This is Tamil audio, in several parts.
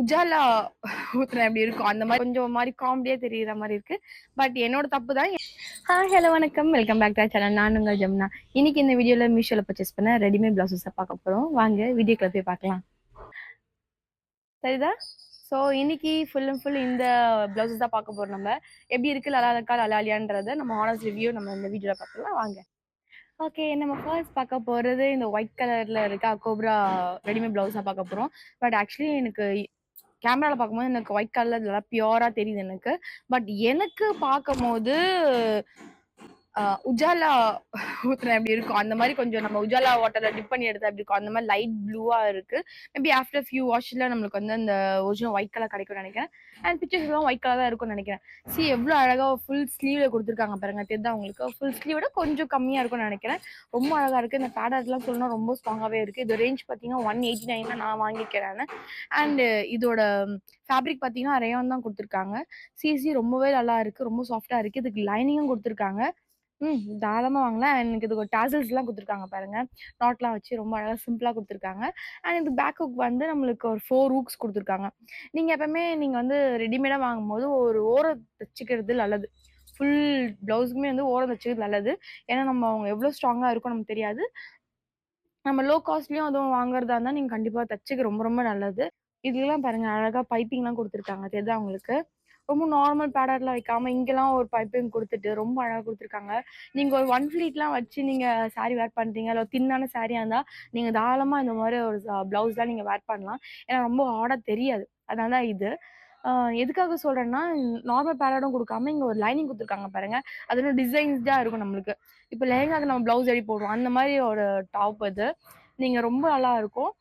உஜாலா ஊத்துனா எப்படி இருக்கும் அந்த மாதிரி கொஞ்சம் மாதிரி காமெடியா தெரியுற மாதிரி இருக்கு. பட் என்னோட தப்பு தான். ஹலோ வணக்கம், வெல்கம் பேக் டு சேனல். நான் உங்கள் ஜமுனா. இன்னைக்கு இந்த வீடியோல மீஷோல பர்ச்சேஸ் பண்ண ரெடிமேட் பிளவுசஸை பார்க்க போறோம். வாங்க வீடியோக்குள்ள போய் பார்க்கலாம். சரிதா? ஸோ இன்னைக்கு ஃபுல் அண்ட் ஃபுல் இந்த பிளவுசஸ் தான் பார்க்க போறோம். நம்ம எப்படி இருக்கு, நல்லா இருக்கா நல்லா இல்லையான்றதை நம்ம ஹானஸ்ட் ரிவ்யூ நம்ம இந்த வீடியோல பார்க்கலாம். வாங்க. ஓகே, நம்ம ஃபர்ஸ்ட் பார்க்க போறது இந்த ஒயிட் கலர்ல இருக்க கோப்ரா ரெடிமேட் பிளவுஸா பார்க்க போறோம். பட் ஆக்சுவலி எனக்கு கேமரால பார்க்கும்போது எனக்கு ஒயிட் கலர்ல இதெல்லாம் பியூரா தெரியுது எனக்கு. பட் எனக்கு பார்க்கும்போது உஜாலா ஊத்துனா எப்படி இருக்கும் அந்த மாதிரி கொஞ்சம் நம்ம உஜாலா வாட்டர்ல டிப் பண்ணி எடுத்தா எப்படி இருக்கும் அந்த மாதிரி லைட் ப்ளூவா இருக்கு. மேபி ஆஃப்டர் ஃபியூ வாஷ்ல நம்மளுக்கு வந்து அந்த ஒரிஜினல் ஒயிட் கலர் கிடைக்கும்னு நினைக்கிறேன். அண்ட் பிக்சர்ஸ் எல்லாம் ஒயிட் கலர் தான் இருக்கும்னு நினைக்கிறேன். சி எவ்வளவு அழகா ஃபுல் ஸ்லீவ்ல கொடுத்துருக்காங்க பாருங்க. தெரியுதா உங்களுக்கு? ஃபுல் ஸ்லீவோட கொஞ்சம் கம்மியா இருக்கும்னு நினைக்கிறேன். ரொம்ப அழகா இருக்கு. இந்த பேடர்லாம் சொல்லணும் ரொம்ப ஸ்ட்ராங்காவே இருக்கு. இது ரேஞ்ச் பாத்தீங்கன்னா 189 நான் வாங்கிக்கிறேன். அண்ட் இதோட ஃபேப்ரிக் பாத்தீங்கன்னா ரேயான் தான் கொடுத்துருக்காங்க. சிசி ரொம்பவே நல்லா இருக்கு, ரொம்ப சாஃப்டா இருக்கு. இதுக்கு லைனிங்கும் கொடுத்துருக்காங்க. தாராளமா வாங்கலாம். எனக்கு இதுக்கு ஒரு டாசல்ஸ்லாம் குடுத்துருக்காங்க பாருங்க. நாட்லாம் வச்சு ரொம்ப அழகா சிம்பிளா குடுத்துருக்காங்க. அண்ட் இந்த பேக் ஹூக் வந்து நம்மளுக்கு ஒரு 4 ஹூக்ஸ் குடுத்துருக்காங்க. நீங்க எப்பவுமே நீங்க வந்து ரெடிமேடா வாங்கும்போது ஒரு ஓரம் தச்சுக்கிறது நல்லது. ஃபுல் பிளவுஸ்க்குமே வந்து ஓரம் தச்சுக்கிறது நல்லது. ஏன்னா நம்ம அவங்க எவ்வளோ ஸ்ட்ராங்கா இருக்கும் நமக்கு தெரியாது. நம்ம லோ காஸ்ட்லயும் அதுவும் வாங்குறதா இருந்தா நீங்க கண்டிப்பா தச்சுக்க ரொம்ப ரொம்ப நல்லது. இதுலலாம் பாருங்க அழகா பைப்பிங்லாம் குடுத்துருக்காங்க. தெரியுதா உங்களுக்கு? ரொம்ப நார்மல் பேடர்ல வைக்காம இங்கலாம் ஒரு பைப்பிங் குடுத்துட்டு ரொம்ப அழகா குடுத்துருக்காங்க. நீங்க ஒரு ஒன் ஃப்ளீட்லாம் வச்சு நீங்க சாரி வேர் பண்றீங்க, இல்ல தின்னான சாரியா இருந்தா நீங்க தாராளமா இந்த மாரி ஒரு பிளவுஸ்லாம் நீங்க வேர் பண்ணலாம். ஏன்னா ரொம்ப ஆடா தெரியாது. அதனால தான் இது. அ எதுக்காக சொல்றேன்னா, நார்மல் பேடர்டும் குடுக்காம இங்க ஒரு லைனிங் குடுத்துருக்காங்க பாருங்க. அது இன்னும் டிசைன்ஸ்டா இருக்கும் நம்மளுக்கு. இப்ப லெஹெங்காக்கு நம்ம பிளவுஸ் எப்படி போடுவோம், அந்த மாரி ஒரு டாப் அது. நீங்க ரொம்ப நல்லா இருக்கும்.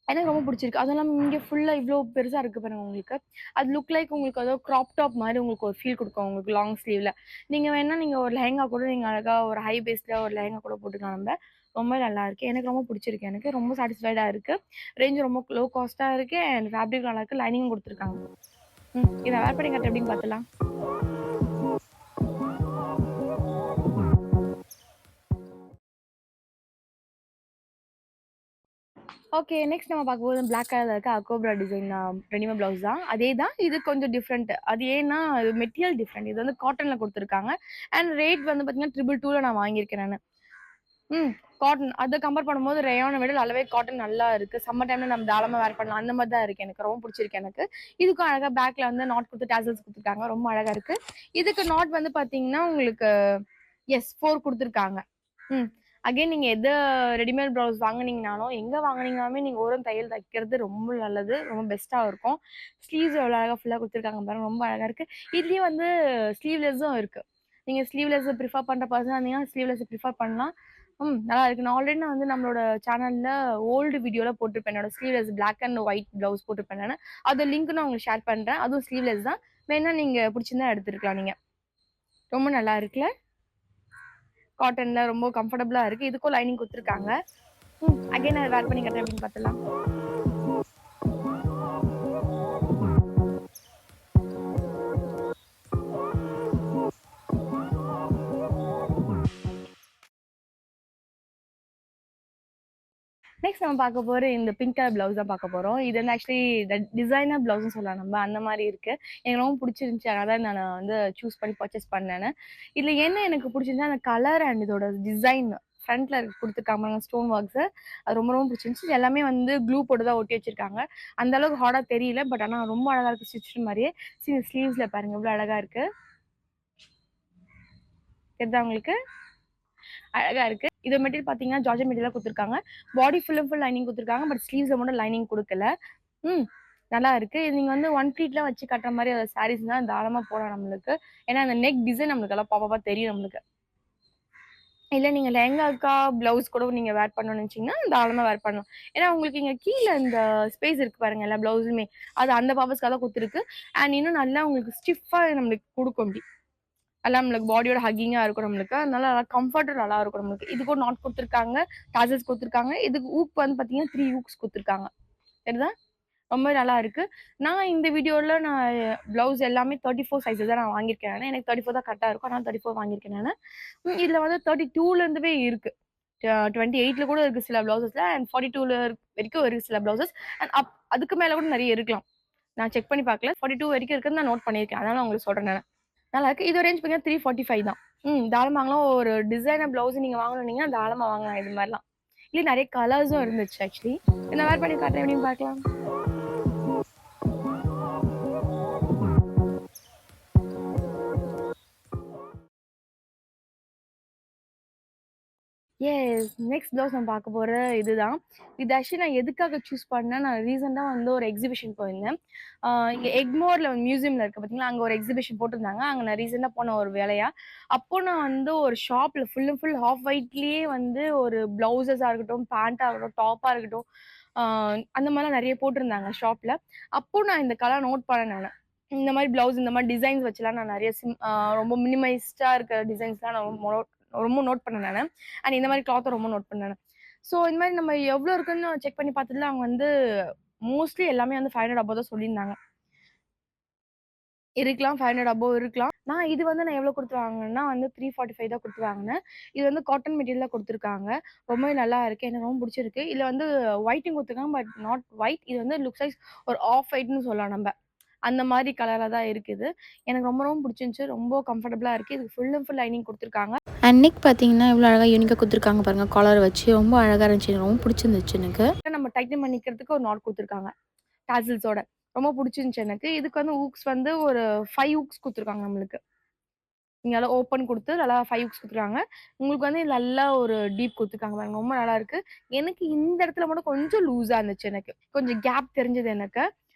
எனக்கு ரொம்ப பிடிச்சிருக்கு. அதுவும் இல்லாம இங்க ஃபுல்லா இவ்ளோ பெருசா இருக்கு பாருங்க உங்களுக்கு. அது லுக் லைக் உங்களுக்கு ஏதோ கிராப் டாப் மாரி உங்களுக்கு ஒரு ஃபீல் குடுக்கும் உங்களுக்கு லாங் ஸ்லீவ்ல. நீங்க வேணா நீங்க ஒரு லெஹெங்கா கூட நீங்க அழகா ஒரு ஹை பேஸ்ல ஒரு லெஹெங்கா கூட போட்டுக்கலாம் நம்ப. ரொம்ப நல்லா இருக்கு. எனக்கு ரொம்ப பிடிச்சிருக்கு எனக்கு. ரொம்ப சாட்டிஸ்ஃபைடா இருக்கு. ரேஞ்ச் ரொம்ப லோ காஸ்ட்டா இருக்கு. அண்ட் ஃபேப்ரிக் நல்லா இருக்கு. லைனிங்கும் குடுத்துருக்காங்க. இத வேர் பண்ணி காட்டுறேன் எப்படின்னு பாத்துடலாம். ஓகே. நெக்ஸ்ட் நம்ம பார்க்க போறது பிளாக் கலர்ல இருக்க அக்கோப்ரா டிசைன் ரெடிமேட் பிளவுஸ் தான். அதே தான். இது கொஞ்சம் டிஃப்ரெண்ட். அது ஏன்னா மெட்டீரியல் டிஃப்ரெண்ட். இது வந்து காட்டன்ல குடுத்துருக்காங்க. அண்ட் ரேட் வந்து பார்த்தீங்கன்னா 222ல நான் வாங்கியிருக்கேன் நானு. ம். காட்டன். அத கம்பேர் பண்ணும்போது ரேயான விட நல்லாவே காட்டன் நல்லா இருக்கு. சம்மர் டைம்ல நம்ம தாராளமா வேர் பண்ணலாம். அந்த மாரி தான் இருக்கு. எனக்கு ரொம்ப பிடிச்சிருக்கு எனக்கு. இதுக்கும் அழகா பேக்ல வந்து நாட் குடுத்து டாசல்ஸ் குடுத்துருக்காங்க. ரொம்ப அழகா இருக்கு. இதுக்கு நாட் வந்து பார்த்தீங்கன்னா உங்களுக்கு 4 குடுத்துருக்காங்க. ம். அகைன் நீங்க எத ரெடிமேட் பிளவுஸ் வாங்குனீங்கனாலும், எங்க வாங்குனீங்கனாலுமே நீங்க ஓரம் தையல் தைக்கிறது ரொம்ப நல்லது. ரொம்ப பெஸ்ட்டா இருக்கும். ஸ்லீவ்ஸ் எவ்வளோ அழகா ஃபுல்லா குடுத்துருக்காங்க பாருங்க. ரொம்ப அழகா இருக்கு. இதுலயே வந்து ஸ்லீவ்லெஸ்ஸும் இருக்கு. நீங்க ஸ்லீவ்லெஸ் ப்ரிஃபர் பண்ற பர்சனா இருந்தீங்கன்னா, ஸ்லீவ்லெஸ் ப்ரிஃபர் பண்ணலாம். நல்லா இருக்கு. நான் ஆல்ரெடி வந்து நம்மளோட சேனல்ல ஓல்டு வீடியோல போட்டிருப்பேன். என்னோட sleeveless black and white blouse போட்டிருப்பேன் நானு. அது லிங்க் நான் உங்களுக்கு ஷேர் பண்றேன். அதுவும் ஸ்லீவ்லெஸ் தான். வேணா நீங்க பிடிச்சிருந்தா எடுத்துருக்கலாம் நீங்க. ரொம்ப நல்லா இருக்குல்ல? காட்டன்ல ரொம்ப கம்ஃபர்டபுளா இருக்கு. இதுக்கும் லைனிங் குடுத்துருக்காங்க. அகைன் அத வேர் பண்ணி காட்டுறேன் எப்படின்னு பாத்துடலாம். நெக்ஸ்ட் நம்ம பார்க்க போற இந்த பிங்க் கலர் பிளவுஸ் தான் பார்க்க போறோம். இது வந்து ஆக்சுவலி டிசைனர் பிளவுஸ்ன்னு சொல்லலாம் நம்ம. அந்த மாரி இருக்கு. எனக்கு ரொம்ப பிடிச்சிருந்துச்சு. அதனால தான் நான் வந்து சூஸ் பண்ணி பர்ச்சேஸ் பண்ணேன்னு. இதுல என்ன எனக்கு பிடிச்சிருந்துச்சுன்னா, அந்த கலர் அண்ட் இதோட டிசைன் ஃப்ரண்ட்ல குடுத்துருக்காங்க ஸ்டோன் ஒர்க்ஸ். அது ரொம்ப ரொம்ப பிடிச்சிருந்துச்சு. இது எல்லாமே வந்து க்ளூ போட்டு தான் ஒட்டி வச்சிருக்காங்க. அந்த அளவுக்கு ஹார்டா தெரியல. பட் ஆனா ரொம்ப அழகா இருக்கு ஸ்டிச் மாரியே. ஸ்லீவ்ஸ்ல பாருங்க எவ்வளவு அழகா இருக்கு. தெரியுதா உங்களுக்கு? அழகா இருக்கு. இது மெட்டீரியல் பார்த்தீங்கன்னா, ஜார்ஜெட் மெட்டீரியலா குடுத்துருக்காங்க. Body full and full lining குடுத்துருக்காங்க. பட் ஸ்லீவ்ஸ்ல மட்டும் லைனிங் குடுக்கல. ம். நல்லா இருக்கு. இது நீங்க வந்து ஒன் ப்ளீட்லாம் வச்சு கட்டுற மாரி சாரீஸ்னா தாராளமா போடலாம் நம்மளுக்கு. ஏன்னா, அந்த நெக் டிசைன் நம்மளுக்கு எல்லாம் பாப்பா தெரியும் நம்மளுக்கு. இல்ல நீங்க லெஹெங்காக்கா பிளவுஸ் கூட நீங்க வேர் பண்ணணும்னு நெனச்சீங்கன்னா, தாராளமா வேர் பண்ணலாம். ஏன்னா, உங்களுக்கு இங்க கீழ இந்த ஸ்பேஸ் இருக்கு பாருங்க எல்லா பிளவுஸுமே. அது அந்த பர்ப்பஸ்க்காக தான் குடுத்துருக்கு. அண்ட் இன்னும் நல்லா உங்களுக்கு ஸ்டிஃப்பா நம்மளுக்கு குடுக்கும் இப்டி. நல்லா நம்மளுக்கு பாடியோட ஹக்கிங்கா இருக்கும் நம்மளுக்கு. அதனால நல்லா கம்ஃபர்டும் நல்லா இருக்கும் நம்மளுக்கு. இதுக்கு ஒரு நாட் குடுத்துருக்காங்க. டாசல்ஸ் குடுத்துருக்காங்க. இதுக்கு ஹூக் வந்து பார்த்தீங்கன்னா, 3 ஹூக்ஸ் குடுத்துருக்காங்க. தெரியுதா? ரொம்ப நல்லா இருக்கு. நான் இந்த வீடியோல பிளவுஸ் எல்லாமே 34 சைஸஸ் தான் நான் வாங்கியிருக்கேன் நானு. எனக்கு 34 தான் கரெக்ட்டா இருக்கும். அதனால 34 வாங்கியிருக்கேன் நானு. இதுல வந்து 32ல இருந்துவே இருக்கு. 28ல கூட இருக்கு சில ப்ளவுசஸ்ல அண்ட் 42ல வரைக்கும் இருக்கு சில ப்ளவுசஸ். அண்ட் அதுக்கு மேல கூட நெறைய இருக்கலாம். நான் செக் பண்ணி பார்க்கல. 42 வரைக்கும் இருக்குன்னு நான் நோட் பண்ணியிருக்கேன். அதனால நான் உங்களுக்கு சொல்றேன் நானு. நல்லாருக்கு. இது ரேஞ்ச் பார்த்தீங்கன்னா 345 தான். தாராளமா வாங்கலாம். ஒரு டிசைனர் ப்ளவுஸ் நீங்க வாங்கணும்னீங்கன்னா தாராளமா வாங்கலாம் இது மாரிலாம். இதுலயே நெறைய கலர்ஸும் இருந்துச்சு ஆக்சுவலி. இந்த வேர் பண்ணி காட்டுறேன் எப்படின்னு பார்க்கலாம். எஸ். நெக்ஸ்ட் ப்ளவுஸ் நம்ம பார்க்க போற இதுதான். இது ஆக்சுவலி நான் எதுக்காக சூஸ் பண்ணேன், நான் ரீசென்ட்டா வந்து ஒரு எக்ஸிபிஷன் போயிருந்தேன். இங்க எக்மோர்ல மியூசியம்ல இருக்கு பார்த்தீங்களா, அங்க ஒரு எக்ஸிபிஷன் போட்டிருந்தாங்க. அங்க நான் ரீசென்ட்டா போன ஒரு வேலையா. அப்போ நான் வந்து ஒரு ஷாப்ல ஃபுல் அண்ட் ஃபுல் ஹாஃப் ஒயிட்லயே வந்து ஒரு ப்ளவுஸஸா இருக்கட்டும், பேண்ட்டா இருக்கட்டும், டாப்பா இருக்கட்டும், ஆ அந்த மாரிலாம் நெறைய போட்டிருந்தாங்க ஷாப்ல. அப்போ நான் இந்த கலர் நோட் பண்ணேன் நானு. இந்த மாரி ப்ளவுஸ் இந்த மாரி டிசைன்ஸ் வச்சுலாம் நான் நெறைய ரொம்ப மினிமைஸ்டா இருக்க டிசைன்ஸ்லாம் நான் ரொம்ப நோட் பண்ணேன் நானு. அண்ட் இந்த மாரி கிளாத்த ரொம்ப நோட் பண்ணேன். ஸோ இந்த மாரி நம்ம எவ்ளோ இருக்குன்னு செக் பண்ணி பார்த்ததுல அவங்க வந்து மோஸ்ட்லி எல்லாமே வந்து 500 அபோவ் தான் சொல்லியிருந்தாங்க. இருக்கலாம் 500 அபோவ் இருக்கலாம். இது வந்து நான் எவ்ளோ குடுத்து வாங்குனேன்னா வந்து 345 தான் குடுத்து வாங்குனேன். இது வந்து காட்டன் மெட்டீரியல்ல குடுத்துருக்காங்க. ரொம்பவே நல்லா இருக்கு. எனக்கு ரொம்ப புடிச்சிருக்கு. இதுல வந்து ஒயிட்டும் குடுத்துருக்காங்க. But not white. இது வந்து லுக்ஸ் லைக்ஸ் ஒரு ஆஃப் ஒயிட்ன்னு சொல்லலாம் நம்ப. அந்த மாரி கலர்ல தான் இருக்குது. எனக்கு ரொம்ப ரொம்ப புடிச்சிருந்துச்சு. ரொம்ப கம்ஃபர்டபுளா இருக்கு. இதுக்கு ஃபுல் அண்ட் ஃபுல் லைனிங் குடுத்துருக்காங்க. அண்ட் நெக் பார்த்தீங்கன்னா, எவ்வளோ அழகா யூனிக்கா குடுத்துருக்காங்க பாருங்க. காலர் வச்சு ரொம்ப அழகா இருந்துச்சு. எனக்கு ரொம்ப பிடிச்சிருந்துச்சு எனக்கு. நம்ம டைட்டன் பண்ணிக்கிறதுக்கு ஒரு நாட் குடுத்துருக்காங்க. டாசல்ஸோட. ரொம்ப புடிச்சிருந்துச்சு எனக்கு. இதுக்கு வந்து ஹூக்ஸ் வந்து ஒரு 5 ஹூக்ஸ் குடுத்துருக்காங்க நம்மளுக்கு. நீங்க நல்லா ஓப்பன் குடுத்து நல்லா 5 ஹூக்ஸ் குடுத்துருக்காங்க. உங்களுக்கு வந்து நல்லா ஒரு டீப் குடுத்துருக்காங்க பாருங்க. ரொம்ப நல்லா இருக்கு. எனக்கு இந்த இடத்துல மட்டும் கொஞ்சம் லூஸா இருந்துச்சு எனக்கு. கொஞ்சம் கேப் தெரிஞ்சது எனக்கு.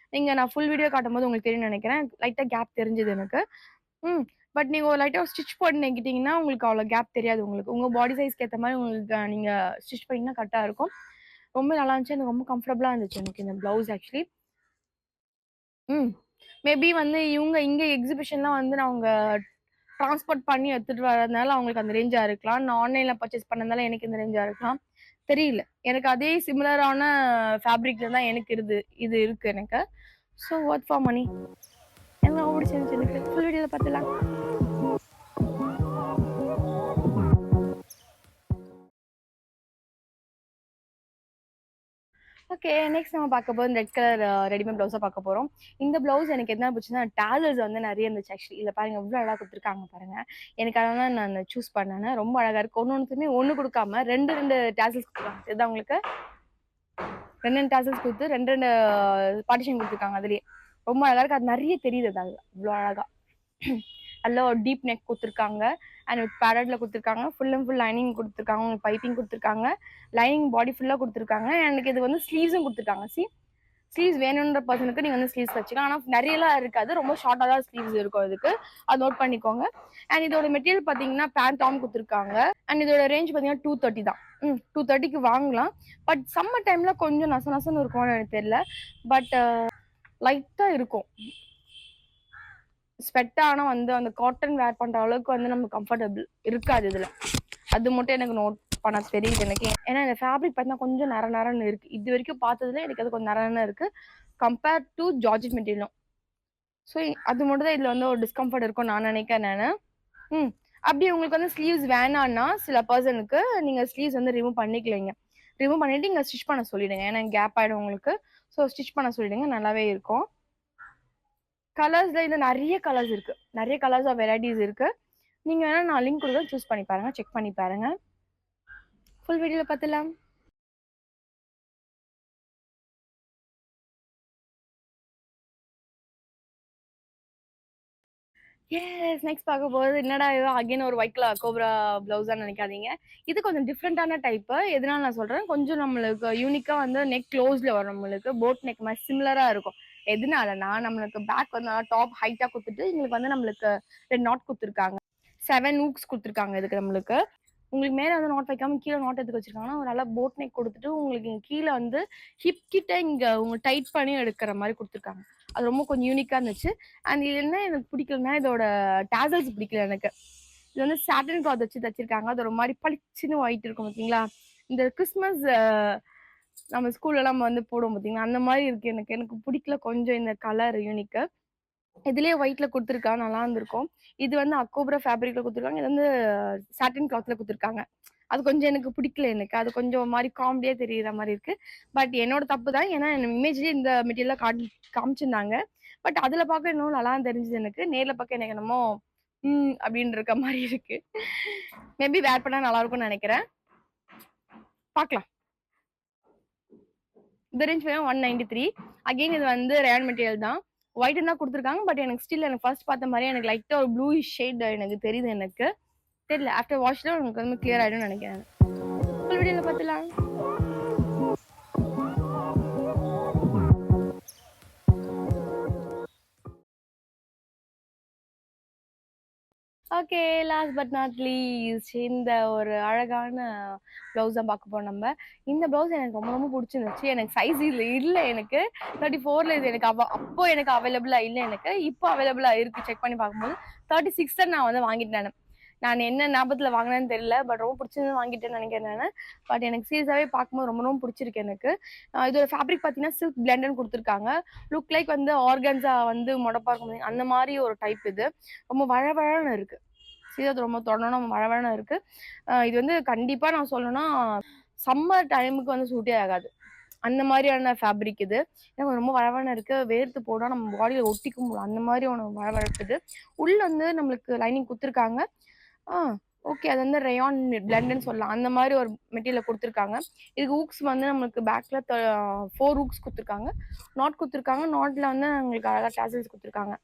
நான் ஃபுல் வீடியோ காட்டும்போது உங்களுக்கு தெரியும்னு நெனைக்கிறேன். லைட்டா கேப் தெரிஞ்சது எனக்கு. ம். பட் நீங்க ஒரு லைட்டா ஸ்டிட்ச் பண்ணிக்கிட்டீங்கன்னா, உங்களுக்கு அவ்வளோ கேப் தெரியாது உங்களுக்கு. உங்க பாடி சைஸ்க்கு ஏத்த மாரி உங்களுக்கு நீங்க ஸ்டிட்ச் பண்ணீங்கன்னா கரெக்ட்டா இருக்கும். ரொம்ப நல்லா இருந்துச்சு. எனக்கு ரொம்ப கம்ஃபர்டபுளா இருந்துச்சு எனக்கு இந்த ப்ளவுஸ் ஆக்சுவலி. ம். மேபி வந்து இவங்க இங்க எக்ஸிபிஷன்லாம் வந்து அவங்க ட்ரான்ஸ்போர்ட் பண்ணி எடுத்துட்டு வரதுனால அவங்களுக்கு அந்த ரேஞ்சா இருக்கலாம். நான் ஆன்லைன்ல பர்ச்சேஸ் பண்ணதுனால எனக்கு இந்த ரேஞ்சா இருக்கலாம். தெரியல. எனக்கு அதே சிமிலரான ஃபேப்ரிக்ல தான் எனக்கு இது இருக்கு எனக்கு. So Worth for money. எனக்கு ரொம்ப பிடிச்சிருந்துச்சு எனக்கு. ஃபுல் வீடியோல பார்த்துடலாம். ஓகே. நெக்ஸ்ட் நம்ம பார்க்க போறது ரெட் கலர் ரெடிமேட் ப்ளவுஸா பார்க்க போறோம். இந்த ப்ளவுஸ் எனக்கு என்ன பிடிச்சதுன்னா, டாசல்ஸ் வந்து நெறைய இருந்துச்சு ஆக்சுவலி. இதுல பாருங்க எவ்ளோ அழகா குடுத்துருக்காங்க பாருங்க. எனக்கு அதனால நான் சூஸ் பண்ணேன். ரொம்ப அழகா இருக்கு. ஒண்ணொண்ணுத்துமே 1 குடுக்காம 2, 2 டாசல்ஸ் குடுத்துருக்காங்க. தெரியுதா உங்களுக்கு? 2, 2 டாசல்ஸ் குடுத்து 2, 2 பார்ட்டிஷன் குடுத்துருக்காங்க அதிலேயே. ரொம்ப அழகா இருக்கு. அது நெறைய தெரியுது அதுல. இவ்ளோ அழகா. நல்ல ஒரு டீப் நெக் குடுத்துருக்காங்க. அண்ட் வித் பேரட்ல குடுத்துருக்காங்க. ஃபுல் அண்ட் ஃபுல் லைனிங் குடுத்துருக்காங்க. உங்களுக்கு பைப்பிங் குடுத்துருக்காங்க. லைனிங் பாடி ஃபுல்லா குடுத்துருக்காங்க. எனக்கு இது வந்து ஸ்லீவ்ஸும் குடுத்துருக்காங்க. ஸ்லீவ்ஸ் வேணுன்ற பர்சனுக்கு நீங்க வந்து ஸ்லீவ்ஸ் வச்சுக்கலாம். ஆனா நெறையலாம் இருக்காது. ரொம்ப ஷார்ட்டா தான் ஸ்லீவ்ஸ் இருக்கும் இதுக்கு. அது நோட் பண்ணிக்கோங்க. அண்ட் இதோட மெட்டீரியல் பார்த்தீங்கன்னா, பேண்ட் குடுத்துருக்காங்க. அண்ட் இதோட ரேஞ்ச் பார்த்தீங்கன்னா 230 தான். 230க்கு வாங்கலாம். பட் சம்மர் டைம்ல கொஞ்சம் நச நசன்னு இருக்கும்னு எனக்கு தெரியல. பட் லைட்டா இருக்கும். ஸ்வெட் ஆனா வந்து அந்த காட்டன் வேர் பண்ற அளவுக்கு வந்து நமக்கு கம்ஃபர்டபிள் இருக்காது இதுல. அது மட்டும் எனக்கு நோட் பண்ண தெரியுது எனக்கு. ஏன்னா இந்த ஃபேப்ரிக் பார்த்தீங்கன்னா கொஞ்சம் நர நரன்னு இருக்கு. இதுவரைக்கும் பார்த்ததுல எனக்கு அது கொஞ்சம் நர நரன்னு இருக்கு. கம்பேர் டூ ஜார்ஜெட் மெட்டீரியலும். ஸோ அது மட்டும் தான் இதுல வந்து ஒரு டிஸ்கம்ஃபர்ட் இருக்கும்னு நான் நினைக்கிறேன் நானு. ம். அப்படி உங்களுக்கு வந்து ஸ்லீவ்ஸ் வேணான்னா, சில பெர்சனுக்கு நீங்க ஸ்லீவ்ஸ் வந்து ரிமூவ் பண்ணிக்கலைங்க. ரிமூவ் பண்ணிட்டு இங்க ஸ்டிட்ச் பண்ண சொல்லிடுங்க. ஏன்னா கேப் ஆயிடும் உங்களுக்கு. ஸோ ஸ்டிட்ச் பண்ண சொல்லிடுங்க. நல்லாவே இருக்கும். கலர்ஸ்ல இது நெறைய கலர்ஸ் இருக்கு. நெறைய கலர்ஸ் ஆஃப் வெரைட்டீஸ் இருக்கு. நீங்க வேணா நான் லிங்க் குடுக்குறேன். சூஸ் பண்ணி பாருங்க. செக் பண்ணி பாருங்க. ஃபுல் வீடியோல பார்த்துடலாம். எஸ். நெக்ஸ்ட் பார்க்க போறது என்னடா இது அகைன் ஒரு ஒயிட் கலர் கோப்ரா ப்ளவுஸான்னு நெனைக்காதீங்க. இது கொஞ்சம் டிஃப்ரெண்டான டைப்பு. எதனால நான் சொல்றேன், கொஞ்சம் நம்மளுக்கு யூனிக்கா வந்து நெக் க்ளோஸ்ல வரும் நம்மளுக்கு. போட் நெக் மாரி சிமிலரா இருக்கும். எதனாலனா, நம்மளுக்கு பேக் வந்து நல்லா டாப் ஹைட்டா குடுத்துட்டு, எங்களுக்கு வந்து நம்மளுக்கு 2 நாட் குடுத்துருக்காங்க. 7 ஹூக்ஸ் குடுத்துருக்காங்க இதுக்கு நம்மளுக்கு. உங்களுக்கு மேல வந்து நாட் வைக்காம கீழ நாட் எதுக்கு வச்சிருக்காங்கன்னா, ஒரு நல்ல போட் நெக் குடுத்துட்டு, உங்களுக்கு இங்க கீழ வந்து ஹிப் கிட்ட இங்க உங்களுக்கு டைட் பண்ணி எடுக்கிற மாரி குடுத்துருக்காங்க. அது ரொம்ப கொஞ்சம் யூனிக்கா இருந்துச்சு. அண்ட் இது என்ன எனக்கு பிடிக்கலன்னா, இதோட டாசல்ஸ் பிடிக்கல எனக்கு. இது வந்து சாட்டின் கிளாத் வச்சு தச்சிருக்காங்க. அது ஒரு மாரி பளிச்சுன்னு ஒயிட் இருக்கும் பார்த்தீங்களா? இந்த கிறிஸ்மஸ் நம்ம ஸ்கூல்லலாம் நம்ம வந்து போடுவோம் பார்த்தீங்களா? அந்த மாரி இருக்கு எனக்கு. எனக்கு பிடிக்கல கொஞ்சம் இந்த கலர் யூனிக்கு. இதுலயே ஒயிட்ல குடுத்துருக்கா நல்லா இருந்திருக்கும். இது வந்து அக்கோப்ரா ஃபேப்ரிக்ல குடுத்துருக்காங்க. இது வந்து சாட்டின் கிளாத்ல குடுத்துருக்காங்க. அது கொஞ்சம் எனக்கு பிடிக்கல எனக்கு. அது கொஞ்சம் ஒரு மாரி காமெடியா தெரியிற மாரி இருக்கு. பட் என்னோட தப்பு தான். ஏன்னா இமேஜ்லயே இந்த மெட்டீரியலா காமிச்சிருந்தாங்க. பட் அதுல பார்க்க இன்னும் நல்லா தான் தெரிஞ்சது எனக்கு. நேர்ல பார்க்க எனக்கு என்னமோ அப்படின்னு இருக்க மாரி இருக்கு. மேபி வேர் பண்ணா நல்லா இருக்கும்னு நெனைக்கிறேன். பார்க்கலாம். இந்த ரேஞ்ச் வேணும் 193. அகைன் இது வந்து ரேயான் மெட்டீரியல் தான். ஒயிட்ன்னு தான் குடுத்துருக்காங்க. பட் எனக்கு ஸ்டில் எனக்கு ஃபர்ஸ்ட் பார்த்த மாரியே எனக்கு லைட்டா ஒரு ப்ளூயிஷ் ஷேட் எனக்கு தெரியுது எனக்கு. தெரியல. ஆஃப்டர் வாஷ்ல உங்களுக்கு வந்து கிளியர் ஆயிடும்னு நெனைக்கிறேன். ஃபுல் வீடியோல பார்த்துலாம். Okay. Last but not least இந்த ஒரு அழகான ப்ளவுஸ் தான் பார்க்க போறோம் நம்ம. இந்த ப்ளவுஸ் எனக்கு ரொம்ப ரொம்ப புடிச்சிருந்துச்சு. எனக்கு சைஸ் இல்ல எனக்கு. 34ல இது எனக்கு அப்போ எனக்கு அவைலபிளா இல்ல எனக்கு. இப்போ அவைலபிளா இருக்கு. செக் பண்ணி பார்க்கும்போது 36 நான் வந்து வாங்கிட்டேன் நானு. நான் என்ன ஞாபகத்துல வாங்குனேன்னு தெரியல. பட் ரொம்ப புடிச்சிருந்து வாங்கிட்டேன்னு நெனைக்கிறேன் நானு. பட் எனக்கு சீரியஸாவே பார்க்கும்போது ரொம்ப ரொம்ப புடிச்சிருக்கு எனக்கு. இதோட ஃபேப்ரிக் பார்த்தீங்கன்னா, சில்க் பிளெண்டுன்னு குடுத்துருக்காங்க. லுக் லைக் வந்து ஆர்கன்ஸா வந்து மொடப்பா இருக்கும் அந்த மாரி ஒரு டைப் இது. ரொம்ப வழவழன்னு இருக்கு. சீரியஸா ரொம்ப தொடணும்னா வழவழன்னு இருக்கு. இது வந்து கண்டிப்பா நான் சொல்லணும்னா, சம்மர் டைமுக்கு வந்து சூட்டே ஆகாது. அந்த மாரியான ஃபேப்ரிக் இது. ஏன்னா ரொம்ப வழவழன்னு இருக்கு. வேர்த்து போனா நம்ம பாடியில ஒட்டிக்கும் போல அந்த மாரி ஒண்ணு வழவழப்பு இது. உள்ள வந்து நம்மளுக்கு லைனிங் குடுத்துருக்காங்க. ஆ ஓகே. அது வந்து ரேயான் பிளெண்டுன்னு சொல்லலாம். அந்த மாரி ஒரு மெட்டீரியல குடுத்துருக்காங்க. இதுக்கு ஹூக்ஸ் வந்து நம்மளுக்கு பேக்ல 4 ஹூக்ஸ் குடுத்துருக்காங்க. நாட் குடுத்துருக்காங்க. நாட்ல வந்து உங்களுக்கு அழகா டாசல்ஸ் குடுத்துருக்காங்க.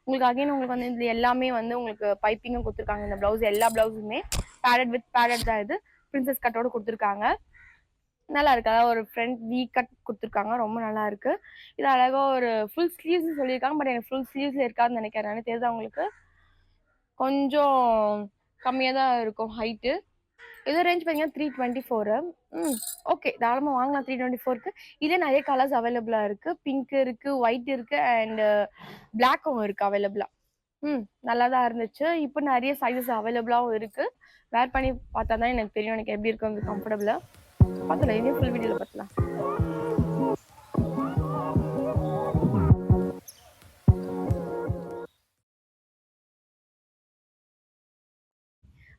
உங்களுக்கு அகைன் உங்களுக்கு வந்து இது எல்லாமே வந்து உங்களுக்கு பைப்பிங்கும் குடுத்துருக்காங்க. இந்த ப்ளவுஸ் எல்லா ப்ளவுஸுமே பேடட் தான் இது. பிரின்சஸ் கட்டோட குடுத்துருக்காங்க. நல்லா இருக்கு. அதாவது ஒரு ஃப்ரண்ட் வி கட் குடுத்துருக்காங்க. ரொம்ப நல்லா இருக்கு. இது அழகா ஒரு ஃபுல் ஸ்லீவ்ஸ்ன்னு சொல்லியிருக்காங்க. பட் எனக்கு ஃபுல் ஸ்லீவ்ஸ்ல இருக்காதுன்னு நெனைக்கிறேன் நானு. தெரியுதா உங்களுக்கு? கொஞ்சம் கம்மியா தான் இருக்கும் ஹைட்டு. இது ரேஞ்ச் பார்த்தீங்கன்னா 324. ஓகே. தாராளமா வாங்கலாம் 324க்கு. இதுலயே நெறைய கலர்ஸ் அவைலபிளா இருக்கு. பிங்க் இருக்கு, ஒயிட் இருக்கு அண்ட் பிளாக்கும் இருக்கு அவைலபிளா. நல்லா தான் இருந்துச்சு. இப்போ நெறைய சைஸஸ் அவைலபிளாவும் இருக்கு. வேர் பண்ணி பார்த்தா தான் எனக்கு தெரியும். எனக்கு எப்படி இருக்கும் கம்ஃபர்டபுளா. பார்த்துடலாம். இதையும் ஃபுல் வீடியோல பார்த்துடலாம்.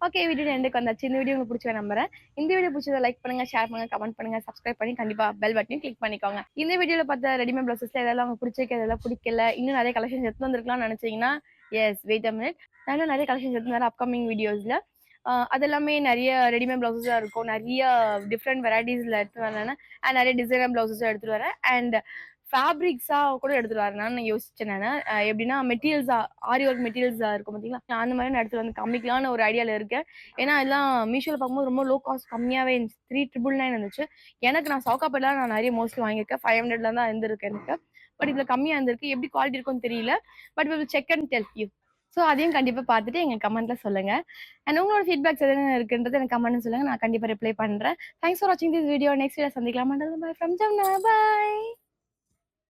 ஓகே. வீடியோ எண்டுக்கு வந்தாச்சு. இந்த வீடியோ உங்களுக்கு பிடிச்சத நம்புறேன். இந்த வீடியோ பிடிச்சத லைக் பண்ணுங்க, ஷேர் பண்ணுங்க, கமெண்ட் பண்ணுங்க, சப்ஸ்கிரைப் பண்ணி கண்டிப்பா பெல் பட்டனையும் கிளிக் பண்ணிக்கோங்க. இந்த வீடியோல பார்த்த ரெடிமேட் பிளவுசஸ்ல எதெல்லாம் உங்களுக்கு பிடிச்சிருக்கு, எதெல்லாம் பிடிக்கல, இன்னும் நிறைய கலெக்ஷன்ஸ் எடுத்து வந்திருக்கலாம்னு நினைச்சீங்கன்னா, வெயிட் அ மினிட். நான் இன்னும் நிறைய கலெக்ஷன்ஸ் எடுத்து வரேன் அப்கமிங் வீடியோஸ்ல. அது எல்லாமே நிறைய ரெடிமேட் பிளவுஸஸா இருக்கும். நிறைய டிஃப்ரெண்ட் வெரைட்டிஸ்ல எடுத்து வரேன். அண்ட் நிறைய டிசைனர் பிளவுசஸும் எடுத்துட்டு வரேன். அண்ட் ஃபேப்ரிக்ஸா கூட எடுத்துட்டு வரேன்னு யோசிச்சேன் நானு. எப்படின்னா மெட்டீரியல்ஸா ஆரி ஒர்க் மெட்டீரியல்ஸா இருக்கும் பார்த்தீங்களா? அந்த மாதிரி நான் எடுத்துட்டு வந்து காமிக்கலாம்னு ஒரு ஐடியால இருக்கேன். ஏன்னா எல்லாம் மீஷோல பார்க்கும்போது ரொம்ப லோ காஸ்ட் கம்மியாவே இருந்துச்சு. 3999 இருந்துச்சு. எனக்கு நான் சவுகாப்பேட்ல நான் நிறைய மோஸ்ட்லி வாங்கியிருக்கேன். 500ல தான் இருந்திருக்கு எனக்கு. பட் இதுல கம்மியா இருந்திருக்கு. எப்படி குவாலிட்டி இருக்கும்னு தெரியல. But will check and tell you. So அதையும் கண்டிப்பா பார்த்துட்டு எங்க கமெண்ட்ல சொல்லுங்க. அண்ட் உங்களோட ஃபீட்பேக்ஸ் எதுவும் இருக்குன்றது எனக்கு கமெண்ட்ல சொல்லுங்க. நான் கண்டிப்பா ரிப்ளை பண்றேன். தேங்க்ஸ் ஃபார் வாட்சிங் திஸ் வீடியோ. நெக்ஸ்ட் வீடியோ சந்திக்கலாம். By from Jamuna. பை.